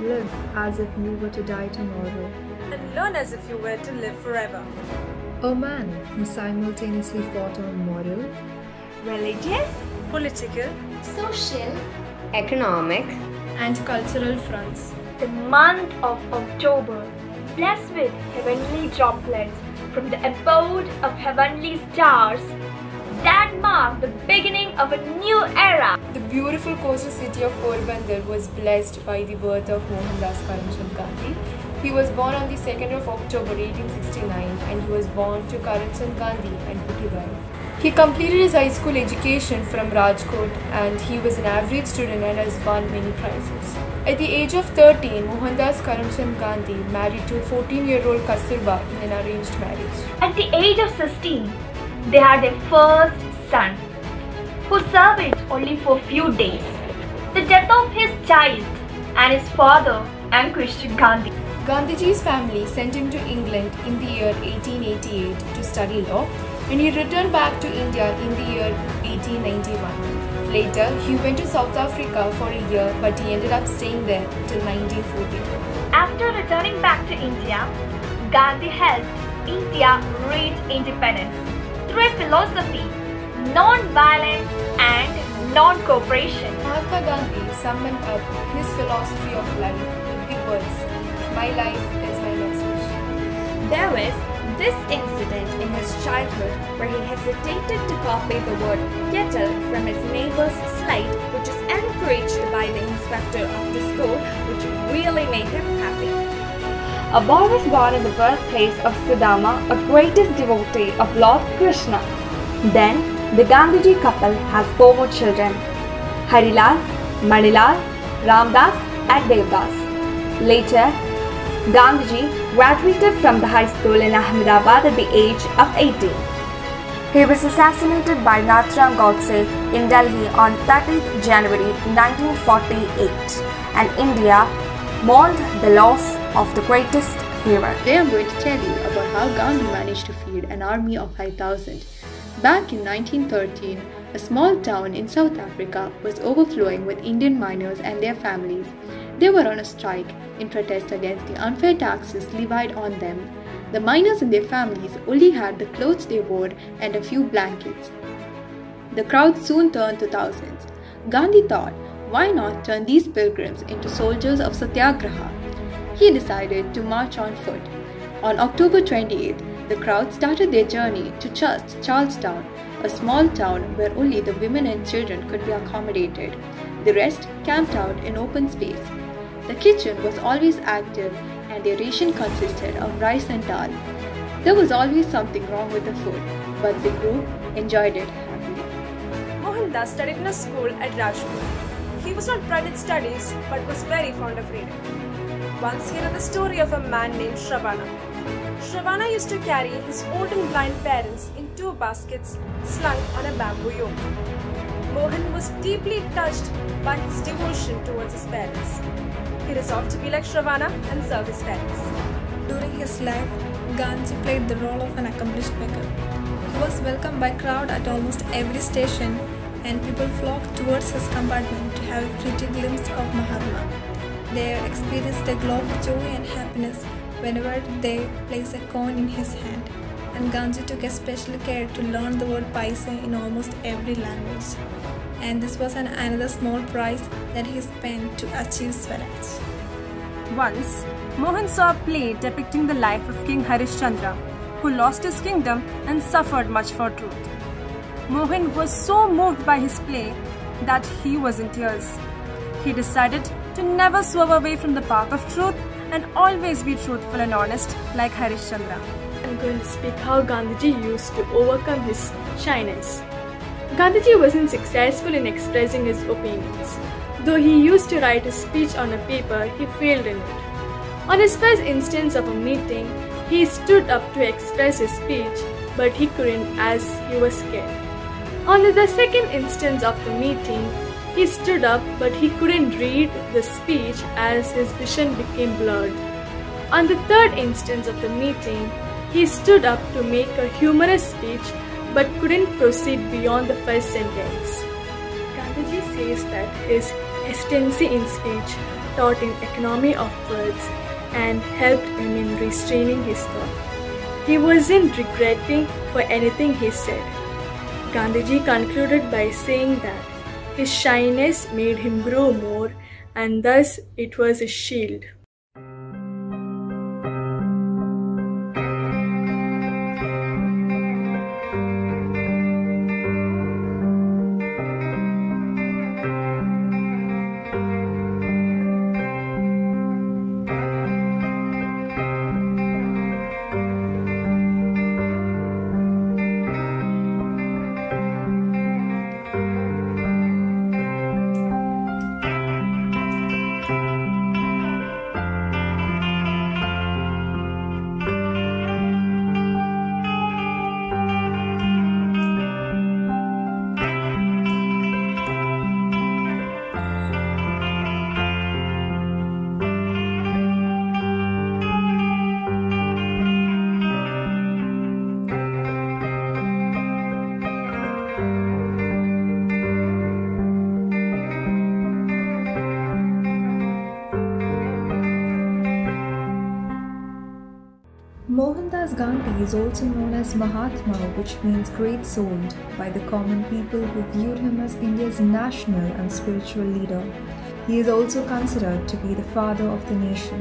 Live as if you were to die tomorrow. And learn as if you were to live forever. A man who simultaneously fought on moral, religious, political, social, economic, and cultural fronts. The month of October, blessed with heavenly droplets from the abode of heavenly stars, that marked the beginning of a new era. The beautiful coastal city of Porbandar was blessed by the birth of Mohandas Karamchand Gandhi. He was born on the 2nd of October 1869 and he was born to Karamchand Gandhi and Putibai. He completed his high school education from Rajkot and he was an average student and has won many prizes. At the age of 13, Mohandas Karamchand Gandhi married to a 14-year-old Kasturba in an arranged marriage. At the age of 16, they had their first son, who survived only for a few days. The death of his child and his father anguished Gandhi. Gandhiji's family sent him to England in the year 1888 to study law, and he returned back to India in the year 1891. Later, he went to South Africa for a year, but he ended up staying there till 1940. After returning back to India, Gandhi helped India reach independence through a philosophy, non-violence and non-cooperation. Mahatma Gandhi summoned up his philosophy of life with the words, "My life is my message." There was this incident in his childhood where he hesitated to copy the word kettle from his neighbor's slate, which is encouraged by the inspector of the school, which really made him happy. A boy was born in the birthplace of Sudama, a greatest devotee of Lord Krishna. Then, the Gandhiji couple has 4 more children, Harilal, Manilal, Ramdas and Devdas. Later, Gandhiji graduated from the high school in Ahmedabad at the age of 18. He was assassinated by Nathuram Godse in Delhi on 30th January 1948, and India mourned the loss of the greatest hero. Today I am going to tell you about how Gandhi managed to feed an army of 5,000. Back in 1913, a small town in South Africa was overflowing with Indian miners and their families. They were on a strike in protest against the unfair taxes levied on them. The miners and their families only had the clothes they wore and a few blankets. The crowd soon turned to thousands. Gandhi thought, why not turn these pilgrims into soldiers of Satyagraha? He decided to march on foot. On October 28th, the crowd started their journey to Charlestown, a small town where only the women and children could be accommodated. The rest camped out in open space. The kitchen was always active and their ration consisted of rice and dal. There was always something wrong with the food, but the group enjoyed it happily. Mohandas studied in a school at Rajkot. He was not bright at studies but was very fond of reading. Once he read the story of a man named Shravana. Shravana used to carry his old and blind parents in 2 baskets slung on a bamboo yoke. Mohan was deeply touched by his devotion towards his parents. He resolved to be like Shravana and serve his parents. During his life, Gandhi played the role of an accomplished beggar. He was welcomed by crowd at almost every station, and people flocked towards his compartment to have a pretty glimpse of Mahatma. They experienced a glow of joy and happiness whenever they placed a coin in his hand, and Gandhi took especial care to learn the word paisa in almost every language. And this was another small price that he spent to achieve Swaraj. Once, Mohan saw a play depicting the life of King Harishchandra, who lost his kingdom and suffered much for truth. Mohan was so moved by his play that he was in tears. He decided to never swerve away from the path of truth and always be truthful and honest like Harishchandra. I am going to speak how Gandhiji used to overcome his shyness. Gandhiji wasn't successful in expressing his opinions. Though he used to write his speech on a paper, he failed in it. On his first instance of a meeting, he stood up to express his speech, but he couldn't as he was scared. On the second instance of the meeting, he stood up, but he couldn't read the speech as his vision became blurred. On the third instance of the meeting, he stood up to make a humorous speech, but couldn't proceed beyond the first sentence. Gandhiji says that his hesitancy in speech taught him economy of words and helped him in restraining his thought. He wasn't regretting for anything he said. Gandhiji concluded by saying that his shyness made him grow more, and thus it was a shield. Mohandas Gandhi is also known as Mahatma, which means great souled, by the common people who viewed him as India's national and spiritual leader. He is also considered to be the father of the nation.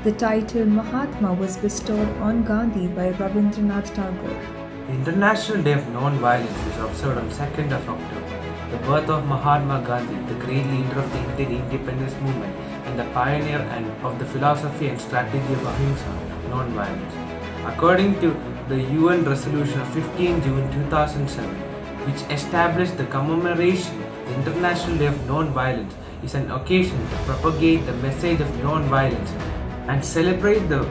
The title Mahatma was bestowed on Gandhi by Rabindranath Tagore. The International Day of Non-Violence is observed on 2nd of October. The birth of Mahatma Gandhi, the great leader of the Indian independence movement and the pioneer of the philosophy and strategy of ahimsa, non-violence. According to the UN resolution of 15 June 2007, which established the commemoration of the International Day of Non-Violence, is an occasion to propagate the message of non-violence and celebrate the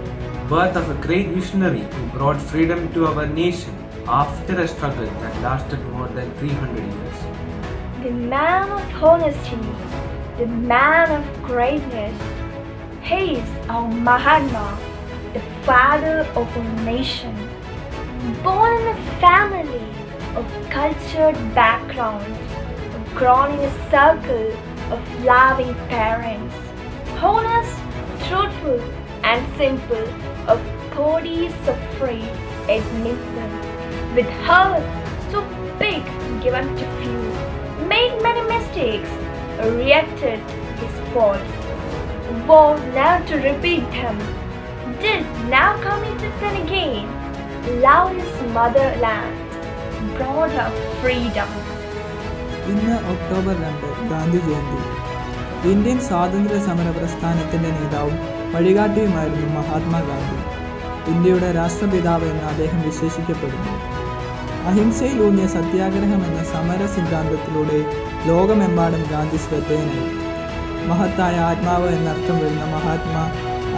birth of a great visionary who brought freedom to our nation after a struggle that lasted more than 300 years. The man of honesty, the man of greatness, he is our Mahatma, the father of a nation, born in a family of cultured background, grown in a circle of loving parents, honest, truthful and simple, of body suffering at Nathan, with heart so big given to few, made many mistakes, reacted his faults, vowed never to repeat them, did now committed them again, loved his motherland, brought her freedom. ഇന്ന് October 2 Gandhi Jayanti. Indian സ്വാതന്ത്ര്യ സമര പ്രസ്ഥാനത്തിൻ്റെ നേതാവും വഴികാട്ടിയുമായിരുന്നു മഹാത്മാഗാന്ധി. ഇന്ത്യയുടെ രാഷ്ട്രപിതാവ് എന്ന് അദ്ദേഹം വിശേഷിക്കപ്പെടുന്നു. അഹിംസയിലൂന്നിയ സത്യാഗ്രഹം എന്ന സമര സിദ്ധാന്തത്തിലൂടെ ലോകമെമ്പാടും ഗാന്ധി ശ്രദ്ധേയനായി. മഹത്തായ ആത്മാവ് എന്നർത്ഥം വരുന്ന മഹാത്മാ,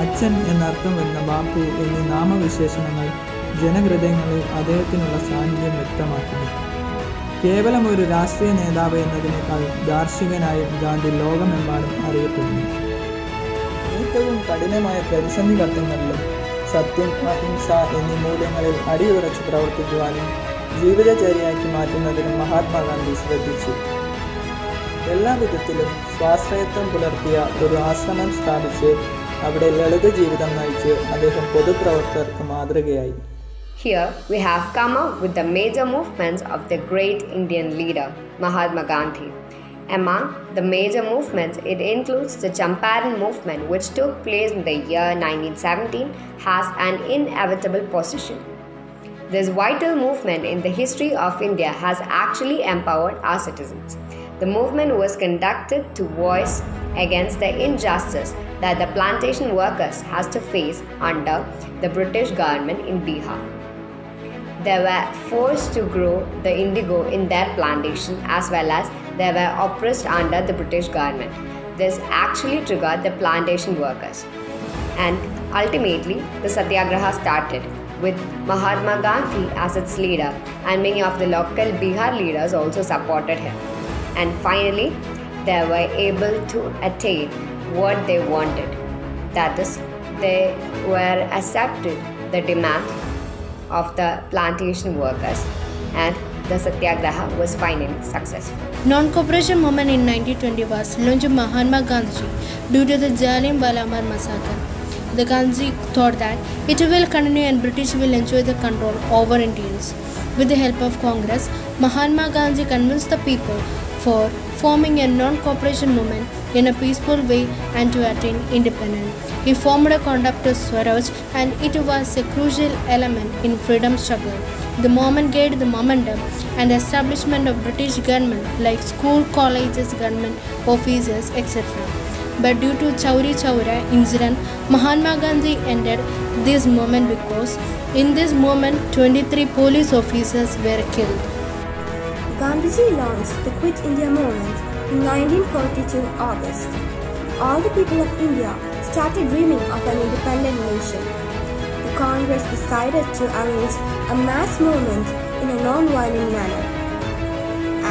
അച്ഛൻ എന്നർത്ഥം വരുന്ന ബാപ്പു എന്നീ നാമവിശേഷണങ്ങൾ ജനഹൃദയങ്ങളിൽ അദ്ദേഹത്തിനുള്ള സാന്നിധ്യം വ്യക്തമാക്കുന്നു. കേവലം ഒരു രാഷ്ട്രീയ നേതാവ് എന്നതിനേക്കാൾ ദാർശനികനായും ഗാന്ധി ലോകമെമ്പാടും അറിയപ്പെടുന്നു. ഏറ്റവും കഠിനമായ പ്രതിസന്ധി ഘട്ടങ്ങളിലും സത്യം, അഹിംസ എന്നീ മൂല്യങ്ങളിൽ അടിയുറച്ച് പ്രവർത്തിക്കുവാനും ജീവിതചര്യയാക്കി മാറ്റുന്നതിനും മഹാത്മാഗാന്ധി ശ്രദ്ധിച്ചു. എല്ലാ വിധത്തിലും സ്വാശ്രയത്വം പുലർത്തിയ ഒരു ആശ്രമം സ്ഥാപിച്ച് അവിടെ ലളിത ജീവിതം നയിച്ച് അദ്ദേഹം പൊതുപ്രവർത്തകർക്ക് മാതൃകയായി. Here we have come up with the major movements of the great Indian leader, Mahatma Gandhi. Among the major movements, it includes the Champaran movement, which took place in the year 1917, has an inevitable position. This vital movement in the history of India has actually empowered our citizens. The movement was conducted to voice against the injustice that the plantation workers has to face under the British government in Bihar. They were forced to grow the indigo in their plantation, as well as they were oppressed under the British government. This actually triggered the plantation workers. And ultimately, the Satyagraha started with Mahatma Gandhi as its leader, and many of the local Bihar leaders also supported him. And finally, they were able to attain what they wanted. That is, they were accepted the demand of the plantation workers, and the Satyagraha was finally successful. Non-cooperation movement in 1920 was launched by Mahatma Gandhi due to the Jallianwala Bagh massacre. The Gandhi thought that it will continue and British will enjoy the control over Indians. With the help of Congress, Mahatma Gandhi convinced the people for forming a non-cooperation movement in a peaceful way and to attain independence. He formed a concept of Swaraj and it was a crucial element in freedom struggle. The movement gained the momentum and establishment of British government like school, colleges, government offices, etc. But due to Chauri Chaura incident, Mahatma Gandhi ended this movement because in this movement 23 police officers were killed. Gandhiji launched the Quit India movement in 1942 August. All the people of India started dreaming of an independent nation. The Congress decided to arrange a mass movement in a non-violent manner.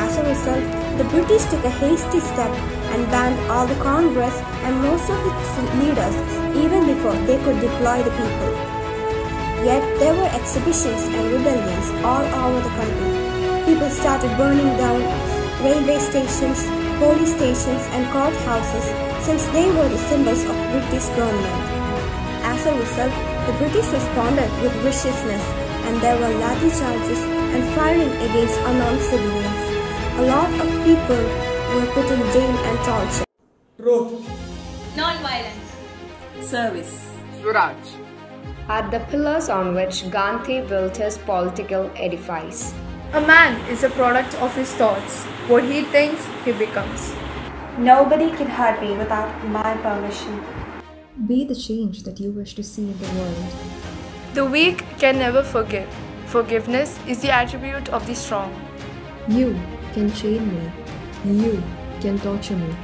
As a result, the British took a hasty step and banned all the Congress and most of its leaders even before they could deploy the people. Yet there were exhibitions and rebellions all over the country. People started burning down railway stations, police stations and courthouses since they were the symbols of British government. As a result, the British responded with viciousness and there were lathi charges and firing against unarmed civilians. A lot of people were put in jail and tortured. Truth. Non-violence. Service. Swaraj are the pillars on which Gandhi built his political edifice. A man is a product of his thoughts. What he thinks, he becomes. Nobody can hurt me without my permission. Be the change that you wish to see in the world. The weak can never forgive. Forgiveness is the attribute of the strong. You can chain me. You can torture me.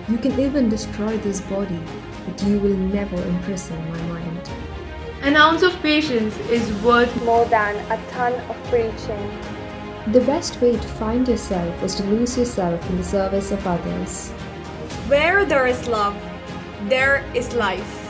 You can even destroy this body, but you will never imprison my mind. An ounce of patience is worth more than a ton of preaching. The best way to find yourself is to lose yourself in the service of others. Where there is love, there is life.